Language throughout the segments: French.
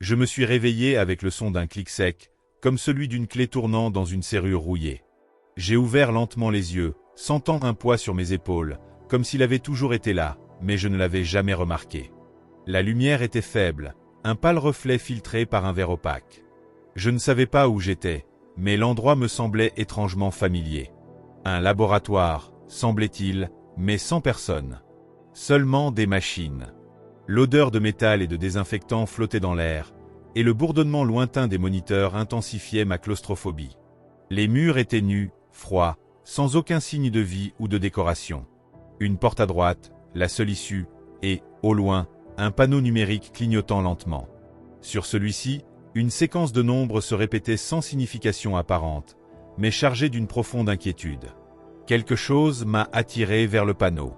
Je me suis réveillé avec le son d'un clic sec, comme celui d'une clé tournant dans une serrure rouillée. J'ai ouvert lentement les yeux, sentant un poids sur mes épaules, comme s'il avait toujours été là, mais je ne l'avais jamais remarqué. La lumière était faible, un pâle reflet filtré par un verre opaque. Je ne savais pas où j'étais, mais l'endroit me semblait étrangement familier. Un laboratoire, semblait-il, mais sans personne. Seulement des machines. L'odeur de métal et de désinfectant flottait dans l'air, et le bourdonnement lointain des moniteurs intensifiait ma claustrophobie. Les murs étaient nus, froids, sans aucun signe de vie ou de décoration. Une porte à droite, la seule issue, et, au loin, un panneau numérique clignotant lentement. Sur celui-ci, une séquence de nombres se répétait sans signification apparente, mais chargée d'une profonde inquiétude. Quelque chose m'a attiré vers le panneau.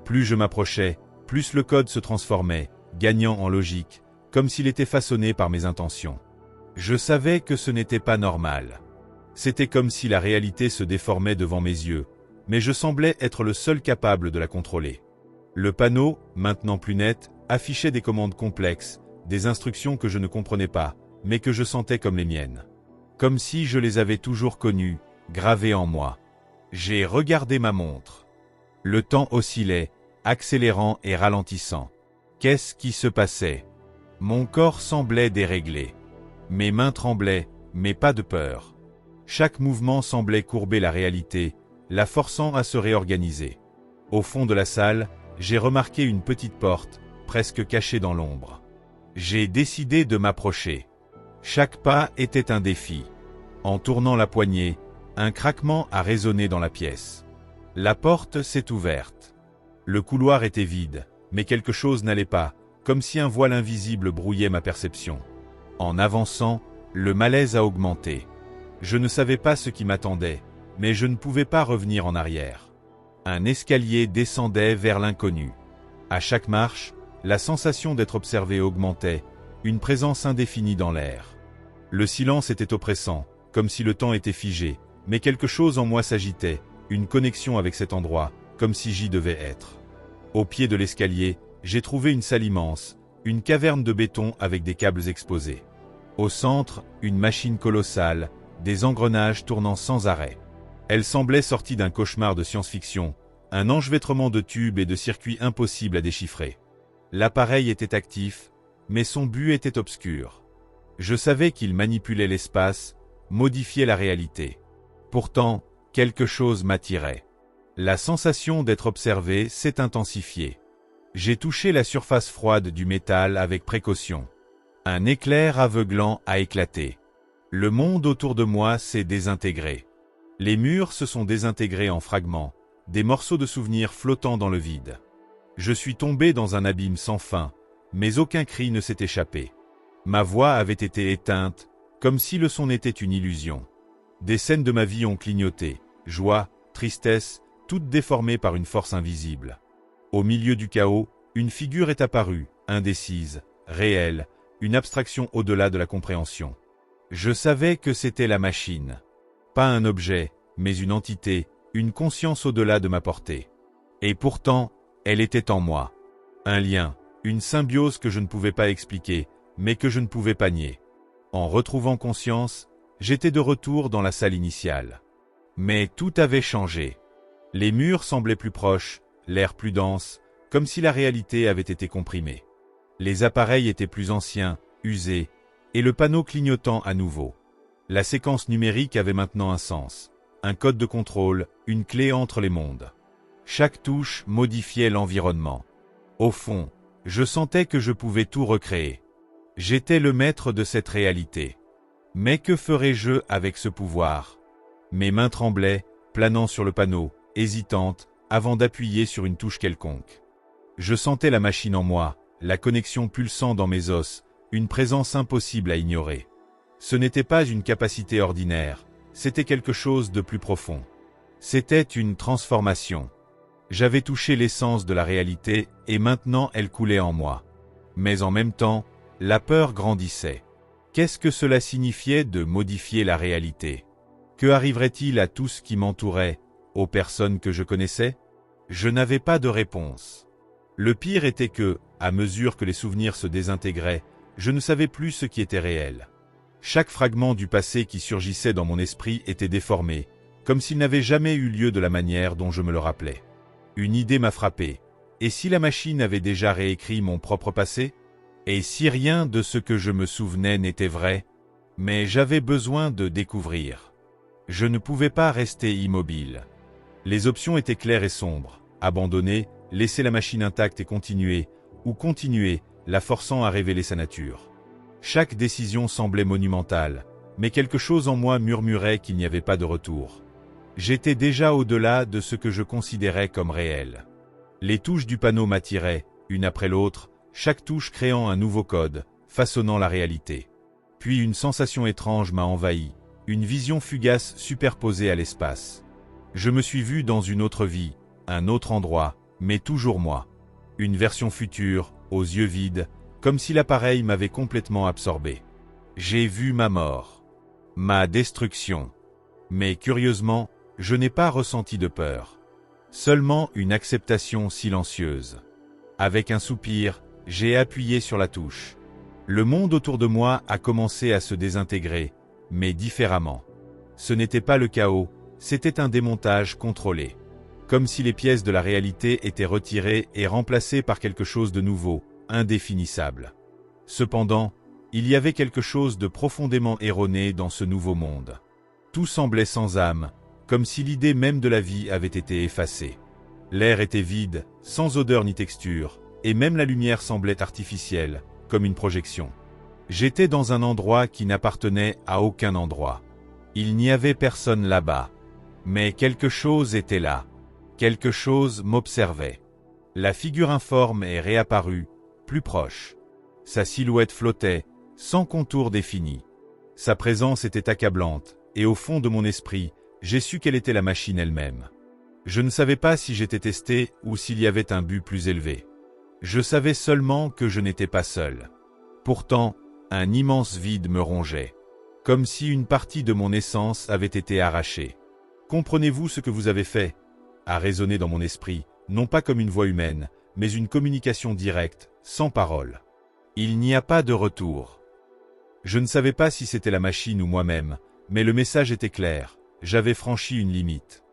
Plus je m'approchais, plus le code se transformait, gagnant en logique, comme s'il était façonné par mes intentions. Je savais que ce n'était pas normal. C'était comme si la réalité se déformait devant mes yeux, mais je semblais être le seul capable de la contrôler. Le panneau, maintenant plus net, affichait des commandes complexes, des instructions que je ne comprenais pas, mais que je sentais comme les miennes. Comme si je les avais toujours connues, gravées en moi. J'ai regardé ma montre. Le temps oscillait, accélérant et ralentissant. Qu'est-ce qui se passait? Mon corps semblait déréglé. Mes mains tremblaient, mais pas de peur. Chaque mouvement semblait courber la réalité, la forçant à se réorganiser. Au fond de la salle, j'ai remarqué une petite porte, presque cachée dans l'ombre. J'ai décidé de m'approcher. Chaque pas était un défi. En tournant la poignée, un craquement a résonné dans la pièce. La porte s'est ouverte. Le couloir était vide, mais quelque chose n'allait pas, comme si un voile invisible brouillait ma perception. En avançant, le malaise a augmenté. Je ne savais pas ce qui m'attendait, mais je ne pouvais pas revenir en arrière. Un escalier descendait vers l'inconnu. À chaque marche, la sensation d'être observé augmentait, une présence indéfinie dans l'air. Le silence était oppressant, comme si le temps était figé, mais quelque chose en moi s'agitait, une connexion avec cet endroit, comme si j'y devais être. Au pied de l'escalier, j'ai trouvé une salle immense, une caverne de béton avec des câbles exposés. Au centre, une machine colossale, des engrenages tournant sans arrêt. Elle semblait sortie d'un cauchemar de science-fiction, un enchevêtrement de tubes et de circuits impossibles à déchiffrer. L'appareil était actif, mais son but était obscur. Je savais qu'il manipulait l'espace, modifiait la réalité. Pourtant, quelque chose m'attirait. La sensation d'être observé s'est intensifiée. J'ai touché la surface froide du métal avec précaution. Un éclair aveuglant a éclaté. Le monde autour de moi s'est désintégré. Les murs se sont désintégrés en fragments, des morceaux de souvenirs flottant dans le vide. Je suis tombé dans un abîme sans fin, mais aucun cri ne s'est échappé. Ma voix avait été éteinte, comme si le son était une illusion. Des scènes de ma vie ont clignoté, joie, tristesse, toutes déformées par une force invisible. Au milieu du chaos, une figure est apparue, indécise, réelle, une abstraction au-delà de la compréhension. Je savais que c'était la machine. Pas un objet, mais une entité, une conscience au-delà de ma portée. Et pourtant, elle était en moi. Un lien, une symbiose que je ne pouvais pas expliquer, mais que je ne pouvais pas nier. En retrouvant conscience, j'étais de retour dans la salle initiale. Mais tout avait changé. Les murs semblaient plus proches, l'air plus dense, comme si la réalité avait été comprimée. Les appareils étaient plus anciens, usés, et le panneau clignotant à nouveau. La séquence numérique avait maintenant un sens, un code de contrôle, une clé entre les mondes. Chaque touche modifiait l'environnement. Au fond, je sentais que je pouvais tout recréer. J'étais le maître de cette réalité. Mais que ferais-je avec ce pouvoir? Mes mains tremblaient, planant sur le panneau, hésitantes, avant d'appuyer sur une touche quelconque. Je sentais la machine en moi, la connexion pulsant dans mes os, une présence impossible à ignorer. Ce n'était pas une capacité ordinaire, c'était quelque chose de plus profond. C'était une transformation. J'avais touché l'essence de la réalité et maintenant elle coulait en moi. Mais en même temps, la peur grandissait. Qu'est-ce que cela signifiait de modifier la réalité? Que arriverait-il à tout ce qui m'entourait, aux personnes que je connaissais? Je n'avais pas de réponse. Le pire était que, à mesure que les souvenirs se désintégraient, Je ne savais plus ce qui était réel. Chaque fragment du passé qui surgissait dans mon esprit était déformé, comme s'il n'avait jamais eu lieu de la manière dont je me le rappelais. Une idée m'a frappé. Et si la machine avait déjà réécrit mon propre passé? Et si rien de ce que je me souvenais n'était vrai? Mais j'avais besoin de découvrir. Je ne pouvais pas rester immobile. Les options étaient claires et sombres. Abandonner, laisser la machine intacte et continuer, ou continuer, la forçant à révéler sa nature. Chaque décision semblait monumentale, mais quelque chose en moi murmurait qu'il n'y avait pas de retour. J'étais déjà au-delà de ce que je considérais comme réel. Les touches du panneau m'attiraient, une après l'autre, chaque touche créant un nouveau code, façonnant la réalité. Puis une sensation étrange m'a envahi, une vision fugace superposée à l'espace. Je me suis vu dans une autre vie, un autre endroit, mais toujours moi. Une version future, aux yeux vides, comme si l'appareil m'avait complètement absorbé. J'ai vu ma mort, ma destruction. Mais curieusement, je n'ai pas ressenti de peur. Seulement une acceptation silencieuse. Avec un soupir, j'ai appuyé sur la touche. Le monde autour de moi a commencé à se désintégrer, mais différemment. Ce n'était pas le chaos, c'était un démontage contrôlé. Comme si les pièces de la réalité étaient retirées et remplacées par quelque chose de nouveau, indéfinissable. Cependant, il y avait quelque chose de profondément erroné dans ce nouveau monde. Tout semblait sans âme, comme si l'idée même de la vie avait été effacée. L'air était vide, sans odeur ni texture, et même la lumière semblait artificielle, comme une projection. J'étais dans un endroit qui n'appartenait à aucun endroit. Il n'y avait personne là-bas. Mais quelque chose était là. Quelque chose m'observait. La figure informe est réapparue, plus proche. Sa silhouette flottait, sans contour défini. Sa présence était accablante, et au fond de mon esprit, j'ai su quelle était la machine elle-même. Je ne savais pas si j'étais testé ou s'il y avait un but plus élevé. Je savais seulement que je n'étais pas seul. Pourtant, un immense vide me rongeait. Comme si une partie de mon essence avait été arrachée. Comprenez-vous ce que vous avez fait? A résonné dans mon esprit, non pas comme une voix humaine, mais une communication directe, sans parole. Il n'y a pas de retour. Je ne savais pas si c'était la machine ou moi-même, mais le message était clair, j'avais franchi une limite.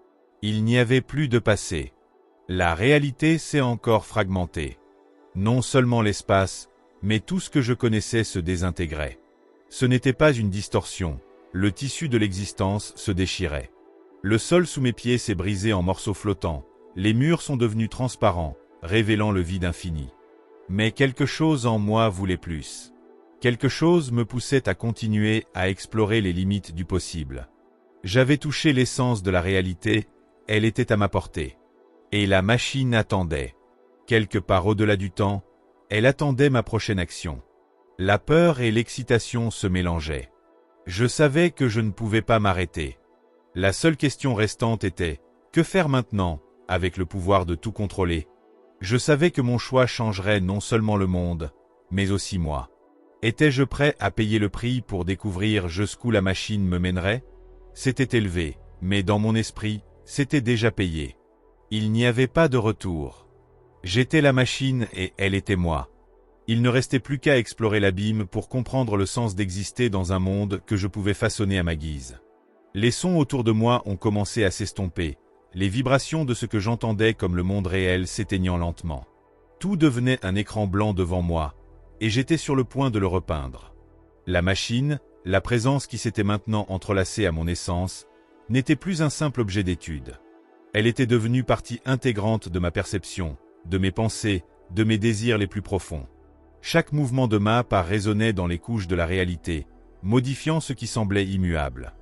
Il n'y avait plus de passé. La réalité s'est encore fragmentée. Non seulement l'espace, mais tout ce que je connaissais se désintégrait. Ce n'était pas une distorsion, le tissu de l'existence se déchirait. Le sol sous mes pieds s'est brisé en morceaux flottants, les murs sont devenus transparents, révélant le vide infini. Mais quelque chose en moi voulait plus. Quelque chose me poussait à continuer à explorer les limites du possible. J'avais touché l'essence de la réalité, elle était à ma portée. Et la machine attendait. Quelque part au-delà du temps, elle attendait ma prochaine action. La peur et l'excitation se mélangeaient. Je savais que je ne pouvais pas m'arrêter. La seule question restante était, que faire maintenant, avec le pouvoir de tout contrôler? Je savais que mon choix changerait non seulement le monde, mais aussi moi. Étais-je prêt à payer le prix pour découvrir jusqu'où la machine me mènerait? C'était élevé, mais dans mon esprit, c'était déjà payé. Il n'y avait pas de retour. J'étais la machine et elle était moi. Il ne restait plus qu'à explorer l'abîme pour comprendre le sens d'exister dans un monde que je pouvais façonner à ma guise. Les sons autour de moi ont commencé à s'estomper, les vibrations de ce que j'entendais comme le monde réel s'éteignant lentement. Tout devenait un écran blanc devant moi, et j'étais sur le point de le repeindre. La machine, la présence qui s'était maintenant entrelacée à mon essence, n'était plus un simple objet d'étude. Elle était devenue partie intégrante de ma perception, de mes pensées, de mes désirs les plus profonds. Chaque mouvement de ma part résonnait dans les couches de la réalité, modifiant ce qui semblait immuable.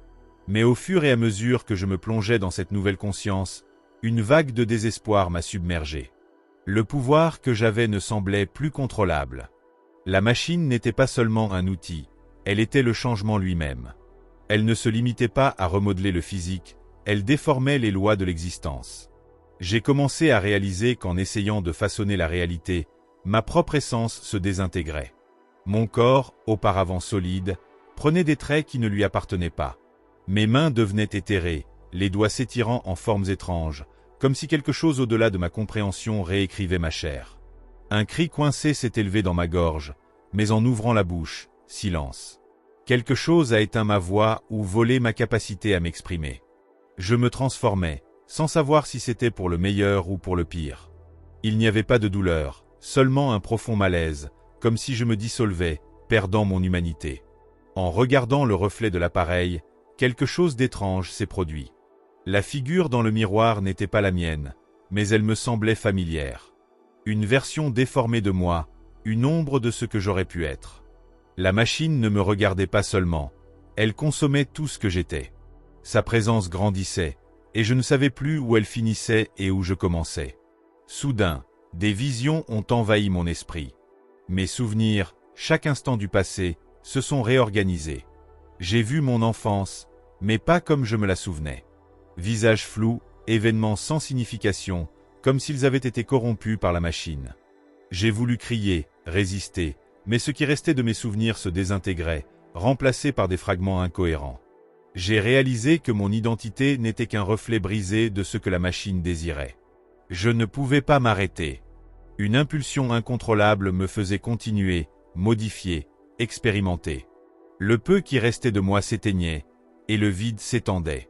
Mais au fur et à mesure que je me plongeais dans cette nouvelle conscience, une vague de désespoir m'a submergé. Le pouvoir que j'avais ne semblait plus contrôlable. La machine n'était pas seulement un outil, elle était le changement lui-même. Elle ne se limitait pas à remodeler le physique, elle déformait les lois de l'existence. J'ai commencé à réaliser qu'en essayant de façonner la réalité, ma propre essence se désintégrait. Mon corps, auparavant solide, prenait des traits qui ne lui appartenaient pas. Mes mains devenaient éthérées, les doigts s'étirant en formes étranges, comme si quelque chose au-delà de ma compréhension réécrivait ma chair. Un cri coincé s'est élevé dans ma gorge, Mais en ouvrant la bouche, silence. Quelque chose a éteint ma voix ou volé ma capacité à m'exprimer. Je me transformais, sans savoir si c'était pour le meilleur ou pour le pire. Il n'y avait pas de douleur, seulement un profond malaise, comme si je me dissolvais, perdant mon humanité. En regardant le reflet de l'appareil, quelque chose d'étrange s'est produit. La figure dans le miroir n'était pas la mienne, mais elle me semblait familière. Une version déformée de moi, une ombre de ce que j'aurais pu être. La machine ne me regardait pas seulement, elle consommait tout ce que j'étais. Sa présence grandissait, et je ne savais plus où elle finissait et où je commençais. Soudain, des visions ont envahi mon esprit. Mes souvenirs, chaque instant du passé, se sont réorganisés. J'ai vu mon enfance, mais pas comme je me la souvenais. Visage flou, événements sans signification, comme s'ils avaient été corrompus par la machine. J'ai voulu crier, résister, mais ce qui restait de mes souvenirs se désintégrait, remplacé par des fragments incohérents. J'ai réalisé que mon identité n'était qu'un reflet brisé de ce que la machine désirait. Je ne pouvais pas m'arrêter. Une impulsion incontrôlable me faisait continuer, modifier, expérimenter. Le peu qui restait de moi s'éteignait, et le vide s'étendait.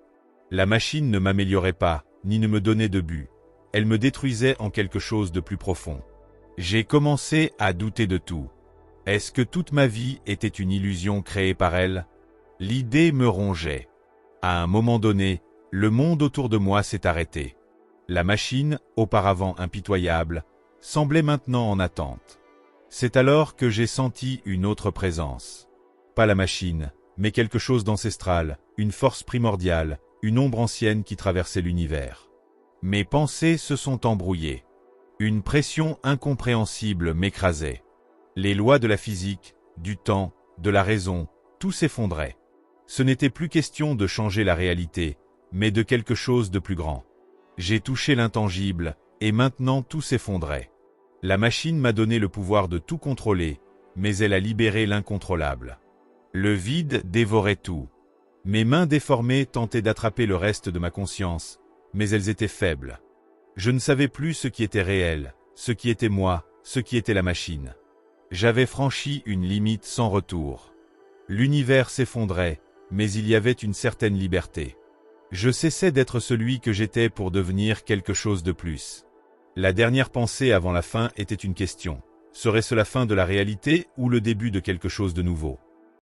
La machine ne m'améliorait pas, ni ne me donnait de but. Elle me détruisait en quelque chose de plus profond. J'ai commencé à douter de tout. Est-ce que toute ma vie était une illusion créée par elle? L'idée me rongeait. À un moment donné, le monde autour de moi s'est arrêté. La machine, auparavant impitoyable, semblait maintenant en attente. C'est alors que j'ai senti une autre présence. Pas la machine, mais quelque chose d'ancestral, une force primordiale, une ombre ancienne qui traversait l'univers. Mes pensées se sont embrouillées. Une pression incompréhensible m'écrasait. Les lois de la physique, du temps, de la raison, tout s'effondrait. Ce n'était plus question de changer la réalité, mais de quelque chose de plus grand. J'ai touché l'intangible, et maintenant tout s'effondrait. La machine m'a donné le pouvoir de tout contrôler, mais elle a libéré l'incontrôlable. Le vide dévorait tout. Mes mains déformées tentaient d'attraper le reste de ma conscience, mais elles étaient faibles. Je ne savais plus ce qui était réel, ce qui était moi, ce qui était la machine. J'avais franchi une limite sans retour. L'univers s'effondrait, mais il y avait une certaine liberté. Je cessais d'être celui que j'étais pour devenir quelque chose de plus. La dernière pensée avant la fin était une question. Serait-ce la fin de la réalité ou le début de quelque chose de nouveau ?